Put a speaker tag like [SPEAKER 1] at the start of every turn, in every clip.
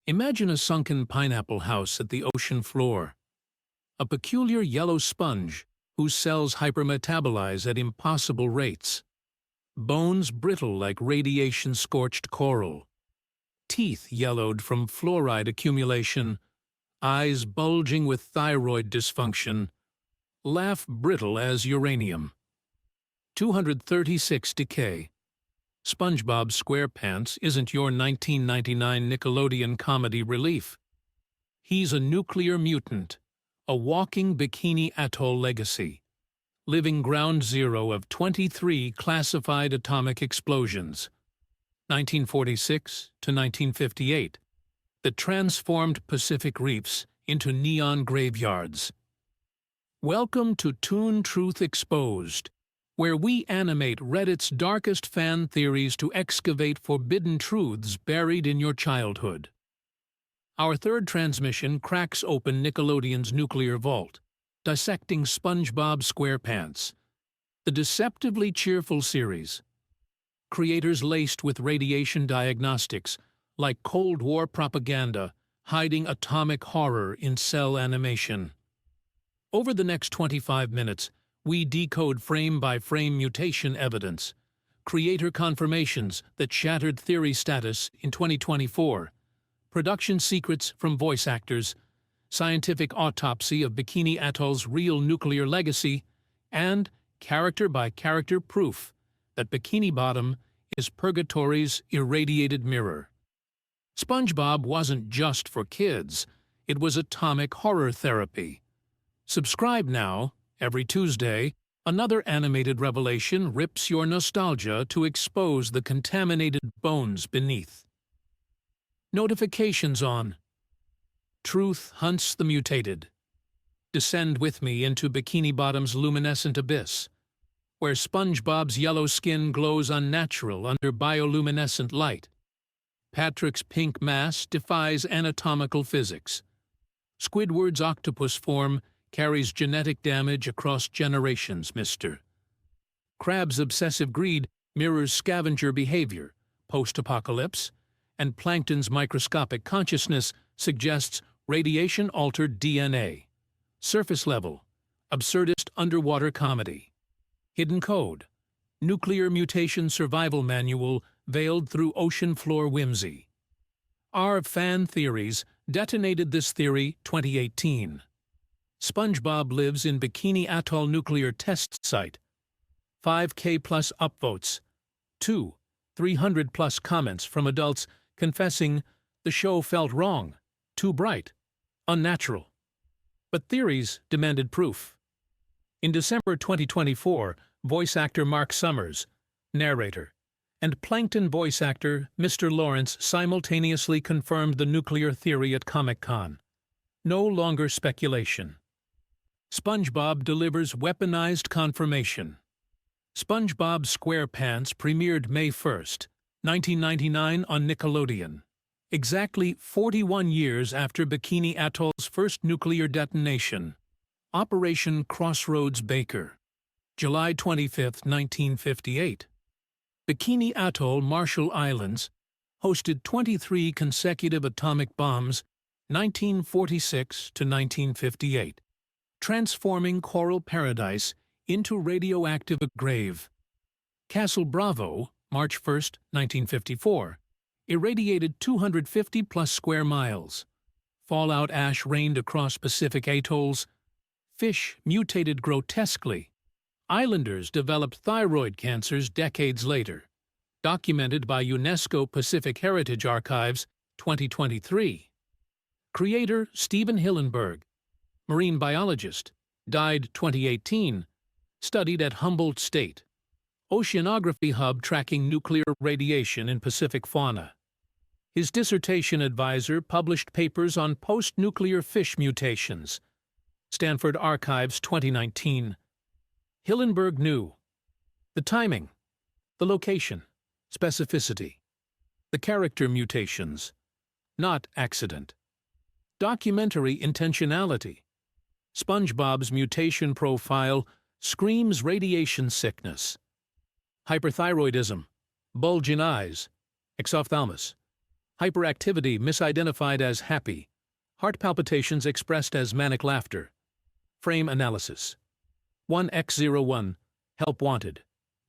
[SPEAKER 1] Imagine a sunken pineapple house at the ocean floor. A peculiar yellow sponge whose cells hypermetabolize at impossible rates. Bones brittle like radiation-scorched coral. Teeth yellowed from fluoride accumulation. Eyes bulging with thyroid dysfunction. Laugh brittle as uranium. 236 decay. SpongeBob SquarePants isn't your 1999 Nickelodeon comedy relief. He's a nuclear mutant, a walking Bikini Atoll legacy, living ground zero of 23 classified atomic explosions, 1946 to 1958, that transformed Pacific reefs into neon graveyards. Welcome to Toon Truth Exposed, where we animate Reddit's darkest fan theories to excavate forbidden truths buried in your childhood. Our third transmission cracks open Nickelodeon's nuclear vault, dissecting SpongeBob SquarePants, the deceptively cheerful series. Creators laced with radiation diagnostics, like Cold War propaganda, hiding atomic horror in cell animation. Over the next 25 minutes, we decode frame-by-frame mutation evidence, creator confirmations that shattered theory status in 2024, production secrets from voice actors, scientific autopsy of Bikini Atoll's real nuclear legacy, and character-by-character proof that Bikini Bottom is Purgatory's irradiated mirror. SpongeBob wasn't just for kids, it was atomic horror therapy. Subscribe now. Every Tuesday, another animated revelation rips your nostalgia to expose the contaminated bones beneath. Notifications on. Truth hunts the mutated. Descend with me into Bikini Bottom's luminescent abyss, where SpongeBob's yellow skin glows unnatural under bioluminescent light. Patrick's pink mass defies anatomical physics. Squidward's octopus form carries genetic damage across generations, Mr. Krabs' obsessive greed mirrors scavenger behavior, post-apocalypse, and Plankton's microscopic consciousness suggests radiation-altered DNA. Surface level, absurdist underwater comedy. Hidden code, nuclear mutation survival manual veiled through ocean floor whimsy. Our fan theories detonated this theory 2018. SpongeBob lives in Bikini Atoll nuclear test site. 5K plus upvotes. 300 plus comments from adults confessing the show felt wrong, too bright, unnatural. But theories demanded proof. In December 2024, voice actor Mark Summers, narrator, and Plankton voice actor Mr. Lawrence simultaneously confirmed the nuclear theory at Comic-Con. No longer speculation. SpongeBob delivers weaponized confirmation. SpongeBob SquarePants premiered May 1st, 1999 on Nickelodeon, exactly 41 years after Bikini Atoll's first nuclear detonation. Operation Crossroads Baker, July 25, 1958. Bikini Atoll, Marshall Islands, hosted 23 consecutive atomic bombs, 1946 to 1958. Transforming coral paradise into radioactive grave. Castle Bravo, March 1, 1954, irradiated 250-plus square miles. Fallout ash rained across Pacific atolls. Fish mutated grotesquely. Islanders developed thyroid cancers decades later. Documented by UNESCO Pacific Heritage Archives, 2023. Creator Stephen Hillenburg, marine biologist, died 2018, studied at Humboldt State. Oceanography hub tracking nuclear radiation in Pacific fauna. His dissertation advisor published papers on post-nuclear fish mutations. Stanford Archives 2019. Hillenburg knew. The timing, the location, specificity, the character mutations, not accident. Documentary intentionality. SpongeBob's mutation profile screams radiation sickness. Hyperthyroidism, bulge in eyes, exophthalmos. Hyperactivity misidentified as happy. Heart palpitations expressed as manic laughter. Frame analysis. 1x01. Help wanted.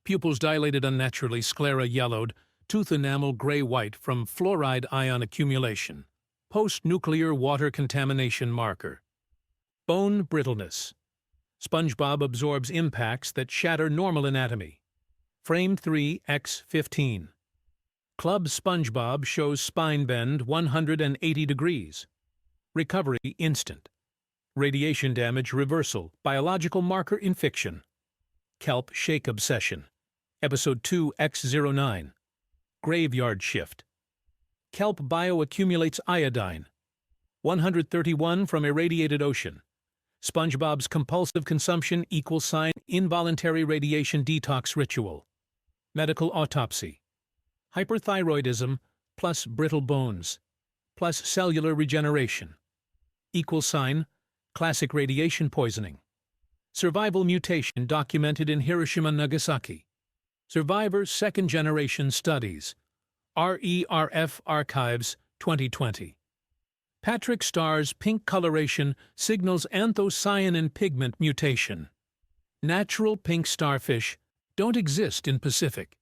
[SPEAKER 1] Pupils dilated unnaturally, sclera yellowed, tooth enamel gray-white from fluoride ion accumulation. Post-nuclear water contamination marker. Bone brittleness. SpongeBob absorbs impacts that shatter normal anatomy. Frame 3x15. Club SpongeBob shows spine bend 180 degrees. Recovery instant. Radiation damage reversal, biological marker in fiction. Kelp shake obsession. Episode 2x09. Graveyard shift. Kelp bioaccumulates iodine. 131 from irradiated ocean. SpongeBob's compulsive consumption =, involuntary radiation detox ritual. Medical autopsy. Hyperthyroidism plus brittle bones plus cellular regeneration =, classic radiation poisoning. Survival mutation documented in Hiroshima, Nagasaki. Survivor second-generation studies. RERF Archives 2020. Patrick Starr's pink coloration signals anthocyanin pigment mutation. Natural pink starfish don't exist in Pacific.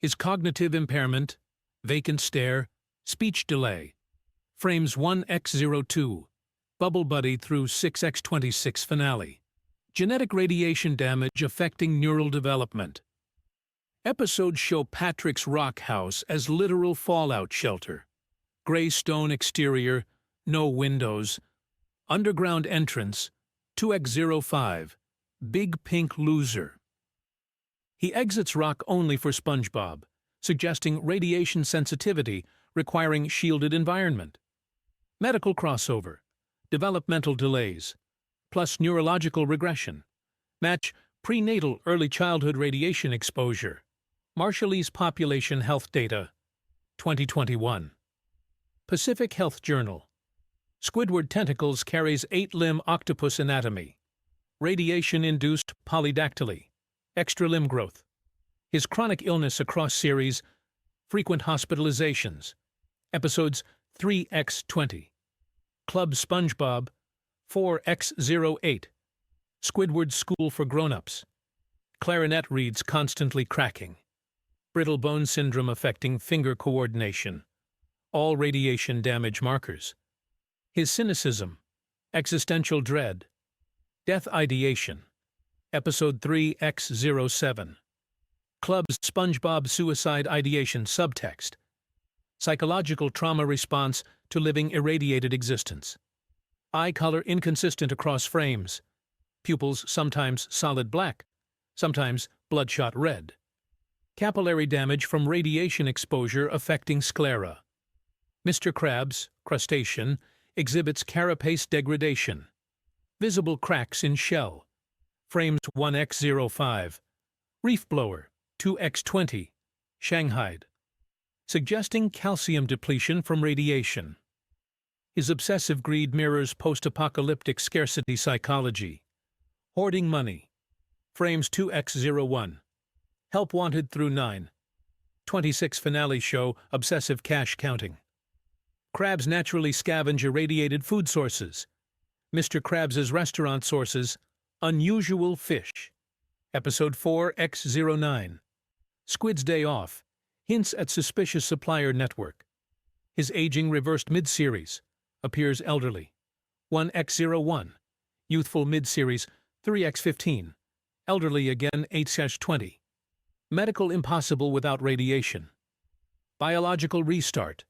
[SPEAKER 1] His cognitive impairment, vacant stare, speech delay. Frames 1x02. Bubble Buddy through 6x26 finale. Genetic radiation damage affecting neural development. Episodes show Patrick's rock house as literal fallout shelter. Gray stone exterior, no windows. Underground entrance, 2x05. Big pink loser. He exits rock only for SpongeBob, suggesting radiation sensitivity requiring shielded environment. Medical crossover. Developmental delays. Plus neurological regression. Match prenatal early childhood radiation exposure. Marshallese Population Health Data, 2021. Pacific Health Journal. Squidward tentacles carries 8-limb octopus anatomy. Radiation-induced polydactyly. Extra limb growth. His chronic illness across series. Frequent hospitalizations. Episodes 3x20. Club SpongeBob 4x08. Squidward School for Grown-ups. Clarinet reeds constantly cracking. Brittle bone syndrome affecting finger coordination. All radiation damage markers. His cynicism. Existential dread. Death ideation. Episode 3x07. Club's SpongeBob suicide ideation subtext. Psychological trauma response to living irradiated existence. Eye color inconsistent across frames. Pupils sometimes solid black, sometimes bloodshot red. Capillary damage from radiation exposure affecting sclera. Mr. Krabs, crustacean, exhibits carapace degradation. Visible cracks in shell. Frames 1x05. Reef blower, 2x20. Shanghaied. Suggesting calcium depletion from radiation. His obsessive greed mirrors post-apocalyptic scarcity psychology. Hoarding money. Frames 2x01. Help wanted through 9. 26 finale show obsessive cash counting. Krabs naturally scavenge irradiated food sources. Mr. Krabs's restaurant sources. Unusual fish. Episode 4x09. Squid's Day Off. Hints at suspicious supplier network. His aging reversed mid-series. Appears elderly. 1x01. Youthful mid-series 3x15. Elderly again 8-20. Medical impossible without radiation. Biological restart.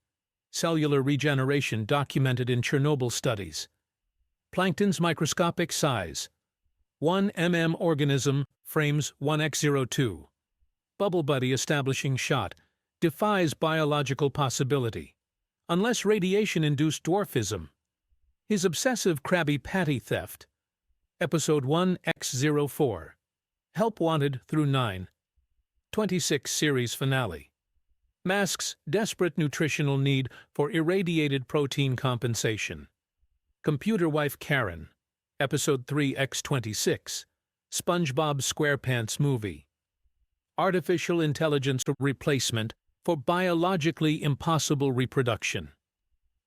[SPEAKER 1] Cellular regeneration documented in Chernobyl studies. Plankton's microscopic size. 1 mm organism, frames 1x02. Bubble Buddy establishing shot. Defies biological possibility. Unless radiation-induced dwarfism. His obsessive Krabby Patty theft. Episode 1x04. Help wanted through 9. 26 series finale. Masks desperate nutritional need for irradiated protein compensation. Computer wife Karen. Episode 3x26. SpongeBob SquarePants movie. Artificial intelligence replacement for biologically impossible reproduction.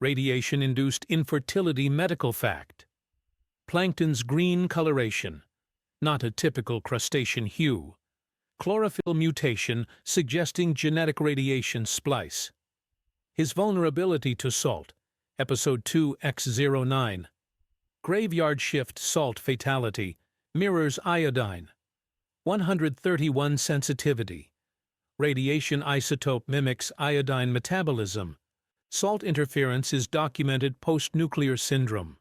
[SPEAKER 1] Radiation-induced infertility medical fact. Plankton's green coloration, not a typical crustacean hue. Chlorophyll mutation suggesting genetic radiation splice. His vulnerability to salt, Episode 2X09. Graveyard shift salt fatality, mirrors iodine. 131 sensitivity. Radiation isotope mimics iodine metabolism. Salt interference is documented post-nuclear syndrome.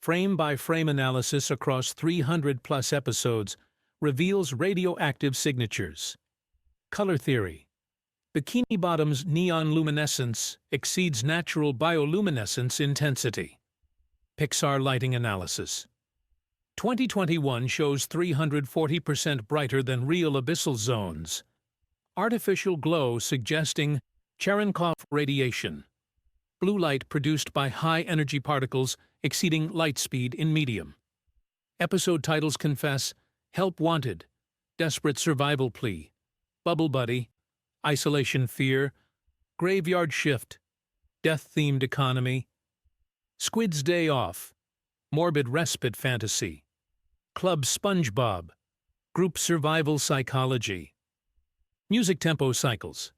[SPEAKER 1] Frame-by-frame analysis across 300-plus episodes reveals radioactive signatures. Color theory. Bikini Bottom's neon luminescence exceeds natural bioluminescence intensity. Pixar lighting analysis. 2021 shows 340% brighter than real abyssal zones. Artificial glow suggesting Cherenkov radiation. Blue light produced by high-energy particles exceeding light speed in medium. Episode titles confess Help Wanted, Desperate Survival Plea, Bubble Buddy, Isolation Fear, Graveyard Shift, Death-Themed Economy, Squid's Day Off, Morbid Respite Fantasy, Club SpongeBob, Group Survival Psychology, Music Tempo Cycles,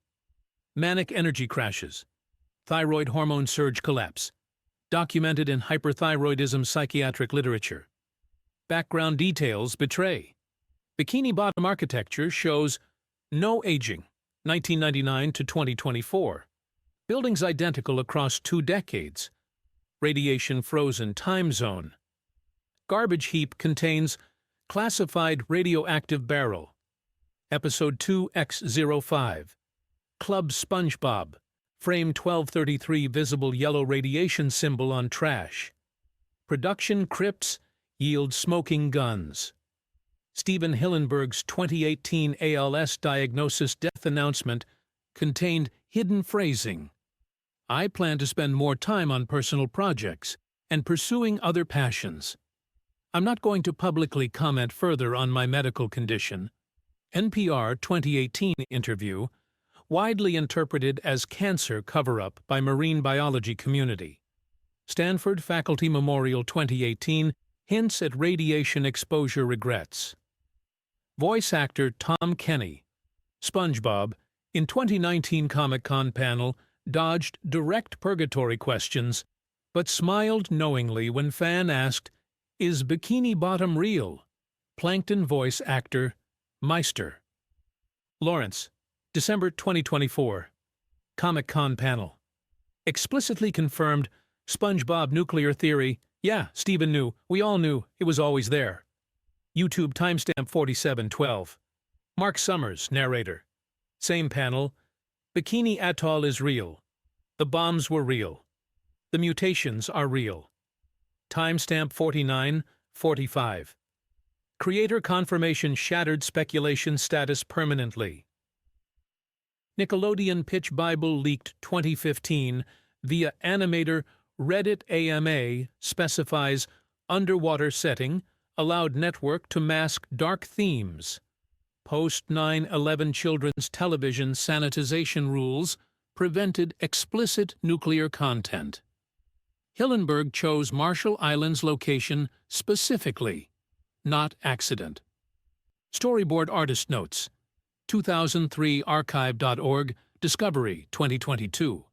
[SPEAKER 1] Manic Energy Crashes, Thyroid Hormone Surge Collapse, documented in hyperthyroidism psychiatric literature. Background details betray. Bikini Bottom architecture shows no aging, 1999 to 2024. Buildings identical across 2 decades. Radiation frozen time zone. Garbage heap contains classified radioactive barrel. Episode 2X05. Club SpongeBob. Frame 1233 visible yellow radiation symbol on trash. Production crypts yield smoking guns. Stephen Hillenburg's 2018 ALS diagnosis death announcement contained hidden phrasing. I plan to spend more time on personal projects and pursuing other passions. I'm not going to publicly comment further on my medical condition. NPR 2018 interview, widely interpreted as cancer cover-up by marine biology community. Stanford Faculty Memorial 2018 hints at radiation exposure regrets. Voice actor Tom Kenny, SpongeBob, in 2019 Comic-Con panel, dodged direct Purgatory questions, but smiled knowingly when fan asked, "Is Bikini Bottom real?" Plankton voice actor Meister. Lawrence, December 2024. Comic-Con panel. Explicitly confirmed SpongeBob nuclear theory. Yeah, Steven knew. We all knew. It was always there. YouTube timestamp 4712. Mark Summers, narrator. Same panel. Bikini Atoll is real. The bombs were real. The mutations are real. Timestamp 4945. Creator confirmation shattered speculation status permanently. Nickelodeon pitch Bible leaked 2015 via animator Reddit AMA specifies underwater setting allowed network to mask dark themes. Post 9/11 children's television sanitization rules prevented explicit nuclear content. Hillenburg chose Marshall Islands location specifically, not accident. Storyboard artist notes. 2003 archive.org, Discovery 2022.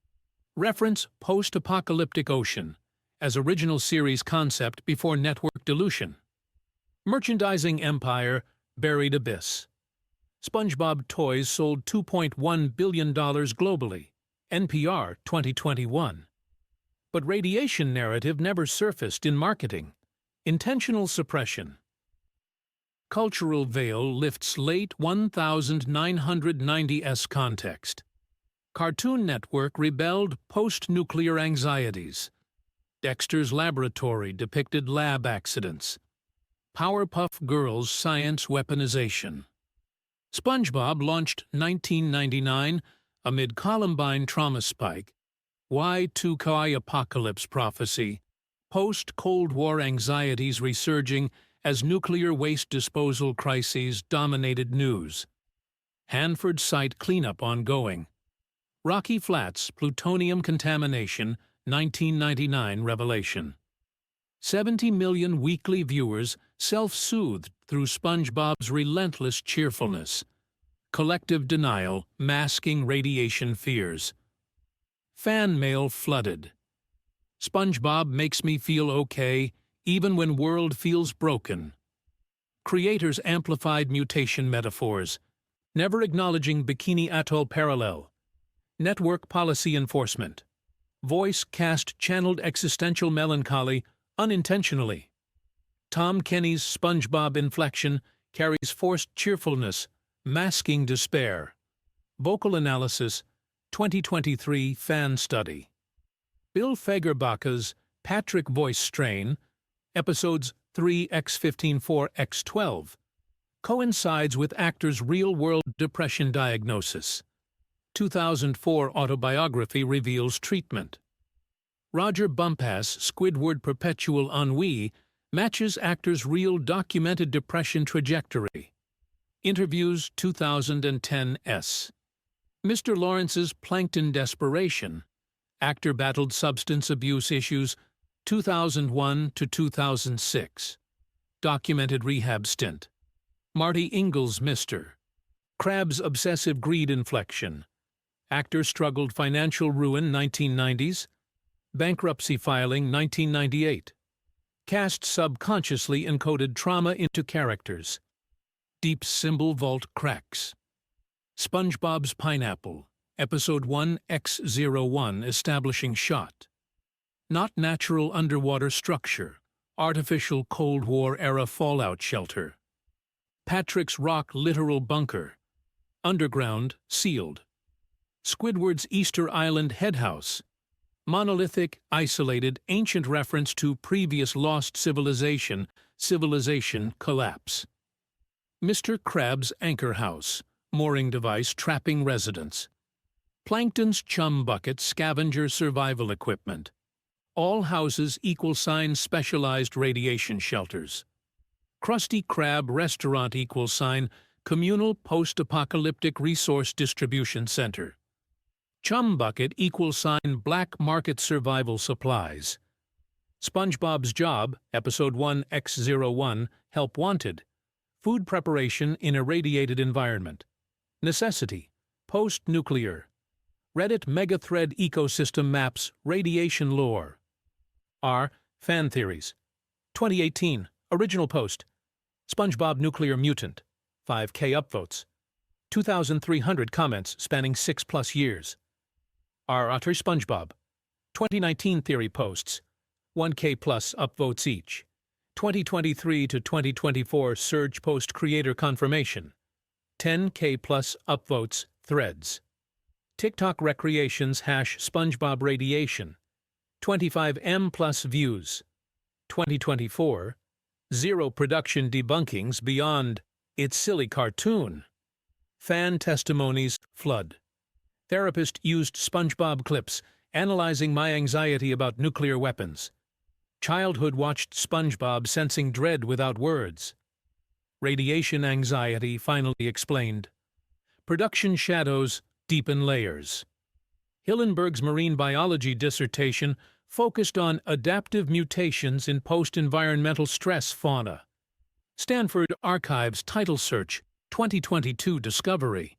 [SPEAKER 1] Reference post-apocalyptic ocean as original series concept before network dilution. Merchandising empire, buried abyss. SpongeBob toys sold $2.1 billion globally, NPR 2021. But radiation narrative never surfaced in marketing. Intentional suppression. Cultural veil lifts late 1990s context. Cartoon Network rebelled post-nuclear anxieties. Dexter's Laboratory depicted lab accidents. Powerpuff Girls science weaponization. SpongeBob launched 1999 amid Columbine trauma spike. Y2K apocalypse prophecy. Post-Cold War anxieties resurging as nuclear waste disposal crises dominated news. Hanford site cleanup ongoing. Rocky Flats, plutonium contamination, 1999 revelation. 70 million weekly viewers self-soothed through SpongeBob's relentless cheerfulness. Collective denial masking radiation fears. Fan mail flooded. SpongeBob makes me feel okay, even when world feels broken. Creators amplified mutation metaphors, never acknowledging Bikini Atoll parallel. Network policy enforcement. Voice cast channeled existential melancholy unintentionally. Tom Kenny's SpongeBob inflection carries forced cheerfulness, masking despair. Vocal analysis, 2023 fan study. Bill Fagerbacha's Patrick voice strain, episodes 3x154x12, coincides with actor's real-world depression diagnosis. 2004 autobiography reveals treatment. Roger Bumpass' Squidward perpetual ennui matches actor's real documented depression trajectory. Interviews 2010s. Mr. Lawrence's Plankton desperation. Actor battled substance abuse issues 2001 to 2006. Documented rehab stint. Marty Ingle's Mr. Krabs' obsessive greed inflection. Actor struggled financial ruin 1990s. Bankruptcy filing 1998. Cast subconsciously encoded trauma into characters. Deep symbol vault cracks. SpongeBob's Pineapple, Episode 1x01 establishing shot. Not natural underwater structure, artificial Cold War-era fallout shelter. Patrick's Rock literal bunker, underground, sealed. Squidward's Easter Island headhouse, monolithic, isolated, ancient reference to previous lost civilization collapse. Mr. Krabs' anchor house, mooring device trapping residents. Plankton's chum bucket scavenger survival equipment. All houses == specialized radiation shelters. Krusty Krab restaurant == communal post-apocalyptic resource distribution center. Chum bucket == black market survival supplies. SpongeBob's job, episode 1x01, help wanted. Food preparation in irradiated environment. Necessity, post-nuclear. Reddit megathread ecosystem maps radiation lore. FanTheories. 2018, original post. SpongeBob nuclear mutant. 5K upvotes. 2,300 comments spanning 6+ years. Utter SpongeBob. 2019 theory posts. 1K+ upvotes each. 2023 to 2024 surge post creator confirmation. 10K+ upvotes threads. TikTok recreations #SpongeBob radiation. 25M+ views. 2024. Zero production debunkings beyond it's silly cartoon. Fan testimonies flood. Therapist used SpongeBob clips analyzing my anxiety about nuclear weapons. Childhood watched SpongeBob sensing dread without words. Radiation anxiety finally explained. Production shadows deepen layers. Hillenburg's marine biology dissertation focused on adaptive mutations in post-environmental stress fauna. Stanford Archives title search 2022 discovery.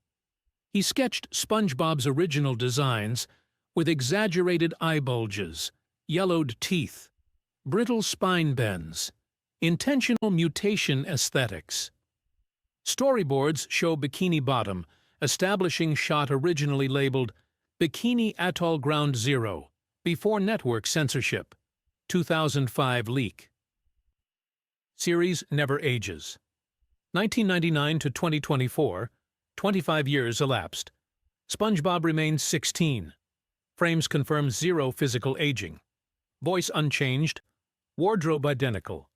[SPEAKER 1] He sketched SpongeBob's original designs with exaggerated eye bulges, yellowed teeth, brittle spine bends, intentional mutation aesthetics. Storyboards show Bikini Bottom establishing shot originally labeled Bikini Atoll Ground Zero before network censorship. 2005 leak. Series never ages. 1999 to 2024, 25 years elapsed. SpongeBob remains 16. Frames confirm zero physical aging. Voice unchanged. Wardrobe identical.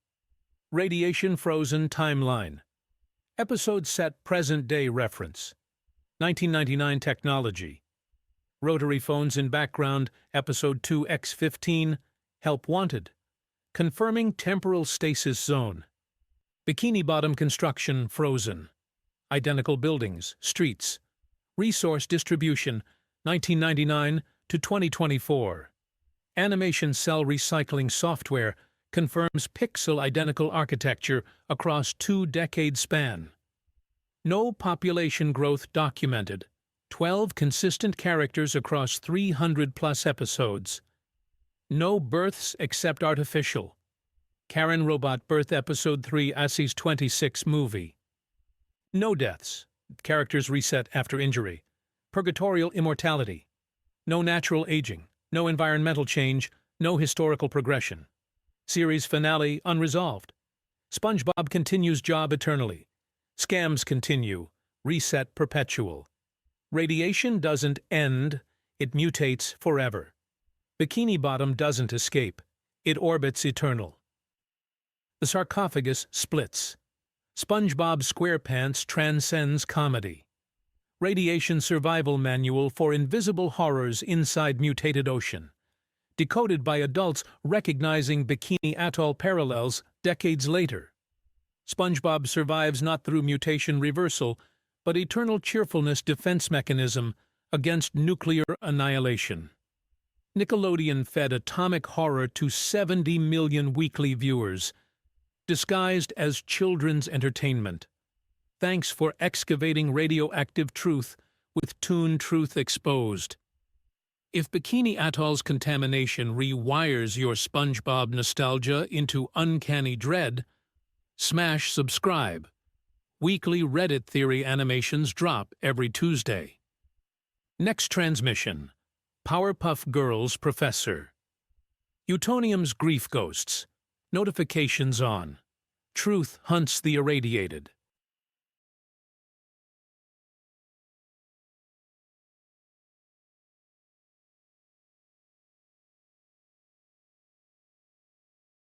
[SPEAKER 1] Radiation frozen timeline. Episode set present-day reference. 1999 technology. Rotary phones in background, episode 2x15, help wanted. Confirming temporal stasis zone. Bikini Bottom construction frozen. Identical buildings, streets. Resource distribution, 1999 to 2024. Animation cell recycling software confirms pixel-identical architecture across 2-decade span. No population growth documented. 12 consistent characters across 300-plus episodes. No births except artificial. Karen Robot Birth Episode 3 Assie's 26 movie. No deaths. Characters reset after injury. Purgatorial immortality. No natural aging. No environmental change. No historical progression. Series finale unresolved. SpongeBob continues job eternally. Scams continue. Reset perpetual. Radiation doesn't end. It mutates forever. Bikini Bottom doesn't escape. It orbits eternal. The sarcophagus splits. SpongeBob SquarePants transcends comedy. Radiation Survival Manual for Invisible Horrors Inside Mutated Ocean. Decoded by adults recognizing Bikini Atoll parallels decades later. SpongeBob survives not through mutation reversal, but eternal cheerfulness defense mechanism against nuclear annihilation. Nickelodeon fed atomic horror to 70 million weekly viewers, disguised as children's entertainment. Thanks for excavating radioactive truth with Toon Truth Exposed. If Bikini Atoll's contamination rewires your SpongeBob nostalgia into uncanny dread, smash subscribe. Weekly Reddit theory animations drop every Tuesday. Next transmission: Powerpuff Girls Professor. Utonium's grief ghosts. Notifications on. Truth hunts the irradiated.